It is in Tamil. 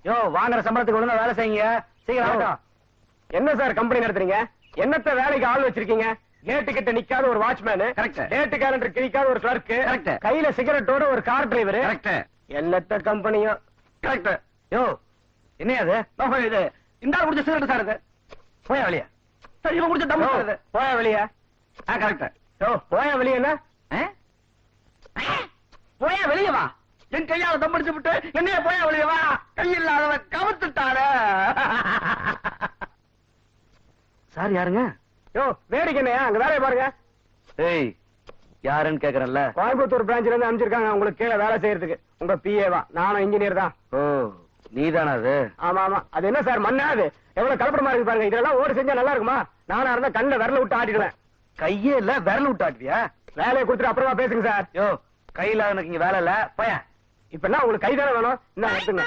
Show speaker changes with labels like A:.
A: யோ வாங்குற சம்பளத்துக்கு ஒழுங்கா வேலை செய்யுங்க சீக்கிரம்.
B: என்ன சார் கம்பெனி நடத்துறீங்க? என்னத்த வேலைக்கு ஆள் வச்சிருக்கீங்க? கேட்டு கிட்ட நிக்காத ஒரு வாட்ச்மேன், டேட்டு கேலண்டர் கிழிக்காத ஒரு கிளர்க், கையில சிகரெட்டோட ஒரு கார் டிரைவர். என்னத்த கம்பெனியோ.
A: கரெக்ட். யோ என்ன அது? இது இந்த குடிச்ச சிகரெட் சார். இது போயா வெளிய. சரி இவன் குடிச்ச தம் சார்.
B: போயா வெளிய.
A: கரெக்ட்.
B: யோ போயா வெளியனா?
A: போயா வெளிய வா. என் கையால தம் அடிச்சு விட்டு என்னைய போயா வெளிய வா. கையில்லாதவன் கவுத்துட்டாரு. சார் யாருங்க?
B: யோ வேடிக்கை என்னையா? அங்க வேலையை பாருங்க.
A: ஏய் யாருன்னு கேக்குறேன்ல.
B: கோயம்புத்தூர் பிரான்ச்ல இருந்து அனுப்பிச்சிருக்காங்க உங்களுக்கு கீழே வேலை செய்யறதுக்கு. உங்க பிஏவா? நானும் இன்ஜினியர் தான்.
A: ஓ நீதானா அது?
B: ஆமா ஆமா. அது என்ன சார் மண்ணா? அது எவ்வளவு கலப்படமா இருக்கு பாருங்க. இதெல்லாம் ஓடு செஞ்சா நல்லா இருக்குமா? நானா இருந்தா கண்ணில் விரல விட்டு ஆட்டிடுவேன்.
A: கையே இல்ல விரல் விட்டு ஆட்டுவியா?
B: வேலையை கொடுத்துட்டு அப்புறமா பேசுங்க சார்.
A: யோ கையில எனக்கு இங்க வேலை இல்ல போய.
B: இப்ப என்ன உங்களுக்கு கைதானே வேணும்? என்ன எடுத்துங்க.